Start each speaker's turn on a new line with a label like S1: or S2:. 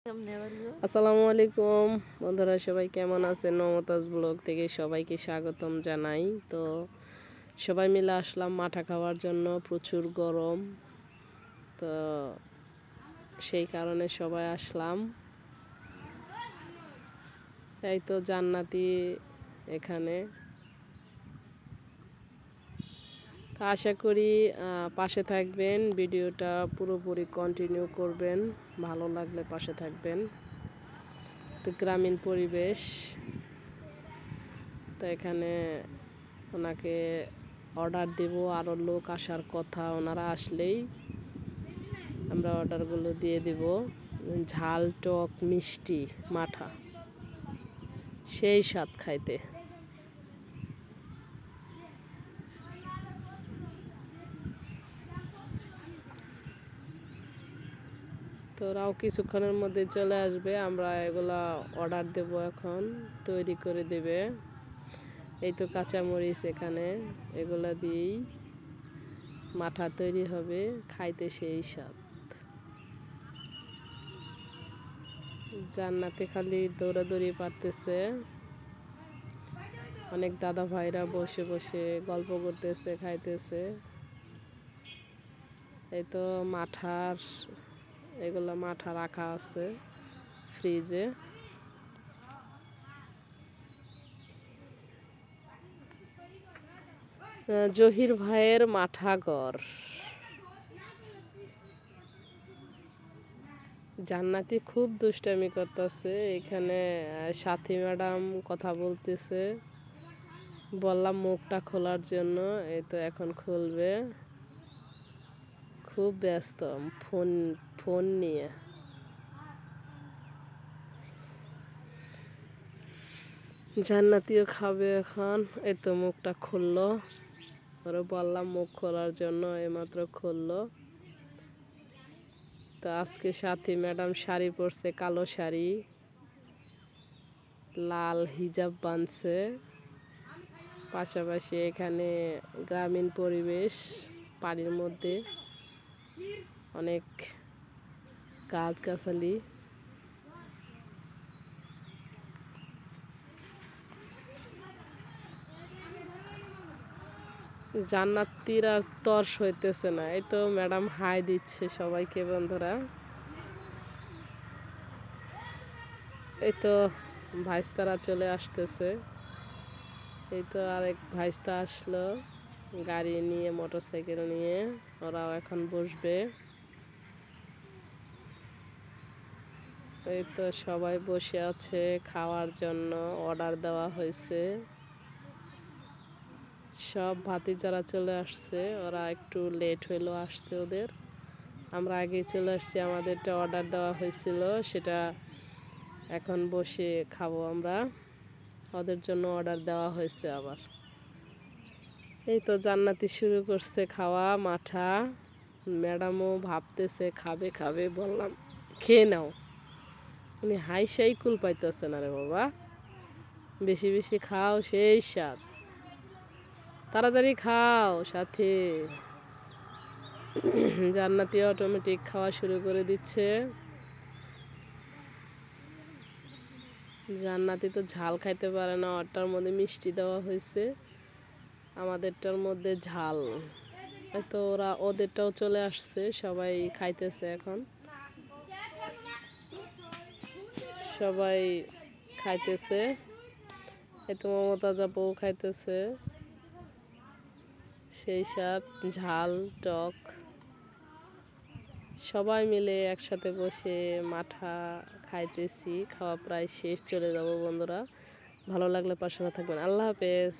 S1: আসসালামু আলাইকুম বন্ধুরা, সবাই কেমন আছেন? মমতাজ ব্লগ থেকে সবাইকে স্বাগতম জানাই। তো সবাই মিলে আসলাম মাঠা খাওয়ার জন্য। প্রচুর গরম, তো সেই কারণে সবাই আসলাম। এই তো জান্নাতি এখানে। তো আশা করি পাশে থাকবেন, ভিডিওটা পুরোপুরি কন্টিনিউ করবেন, ভালো লাগলে পাশে থাকবেন। তো গ্রামীণ পরিবেশ, তো এখানে ওনাকে অর্ডার দেব, আরও লোক আসার কথা। ওনারা আসলেই আমরা অর্ডারগুলো দিয়ে দেব। ঝাল টক মিষ্টি মাঠা, সেই স্বাদ খাইতে। তো ওরাও কিছুক্ষণের মধ্যে চলে আসবে, আমরা এগুলা অর্ডার দেব, এখন তৈরি করে দেবে। এই তো কাঁচামরিচ এখানে, এগুলা দিয়েই মাঠা তৈরি হবে, খাইতে সেই স্বাদ। জান্নাতে খালি দৌড়াদৌড়ি পারতেছে, অনেক দাদা ভাইরা বসে বসে গল্প করতেছে, খাইতেছে। এই তো এগুলা মাঠা রাখা আছে ফ্রিজে। জহির ভাইয়ের মাঠা ঘর। জান্নাতি খুব দুষ্টামি করতেছে এখানে। সাথী ম্যাডাম কথা বলতেছে, বললাম মুখটা খোলার জন্য, এই তো এখন খুলবে। খুব ব্যস্ত ফোন নিয়ে। জান্নাতিও খাবে এখন। এই তো মুখটা খুললো, ওরা বললাম মুখ খোলার জন্য, এইমাত্র খুললো। তো আজকে সাথী ম্যাডাম শাড়ি পরছে, কালো শাড়ি, লাল হিজাব বাঁধছে। পাশাপাশি এখানে গ্রামীণ পরিবেশ, পানির মধ্যে অনেক গাছগাছালি। জান্নাতির আর তর্স হইতেছে না। এই তো ম্যাডাম হাই দিচ্ছে সবাইকে বন্ধুরা। এই তো ভাইস্তারা চলে আসতেছে। এই তো আরেক ভাইস্তা আসলো গাড়ি নিয়ে, মোটরসাইকেল নিয়ে। ওরাও এখন বসবে। এই তো সবাই বসে আছে খাওয়ার জন্য, অর্ডার দেওয়া হয়েছে। সব ভাতিজারা চলে আসছে, ওরা একটু লেট হইলো আসতে ওদের। আমরা আগেই চলে আসছি, আমাদেরটা অর্ডার দেওয়া হয়েছিল, সেটা এখন বসে খাবো আমরা। ওদের জন্য অর্ডার দেওয়া হয়েছে আবার। এই তো জান্নাতি শুরু করছে খাওয়া মাঠা। ম্যাডামও ভাবতেছে খাবে খাবে, বললাম খেয়ে নাও। উনি হাইসাই কুল পাইতেছে না রে বাবা, বেশি বেশি খাও, সেই স্বাদ। তাড়াতাড়ি খাও সাথে। জান্নাতি অটোমেটিক খাওয়া শুরু করে দিচ্ছে। জান্নাতি তো ঝাল খাইতে পারে না, ওটার মধ্যে মিষ্টি দেওয়া হয়েছে, আমাদেরটার মধ্যে ঝাল। তো ওরা ওদেরটাও চলে আসছে, সবাই খাইতেছে এখন। সবাই খাইতেছে। এই তো মমতাজ আপু খাইতেছে, সেই স্বাদ ঝাল টক। সবাই মিলে একসাথে বসে মাঠা খাইতেছি। খাওয়া প্রায় শেষ, চলে যাব বন্ধুরা। ভালো লাগলে পাশে থাকবেন। আল্লাহ হাফেজ।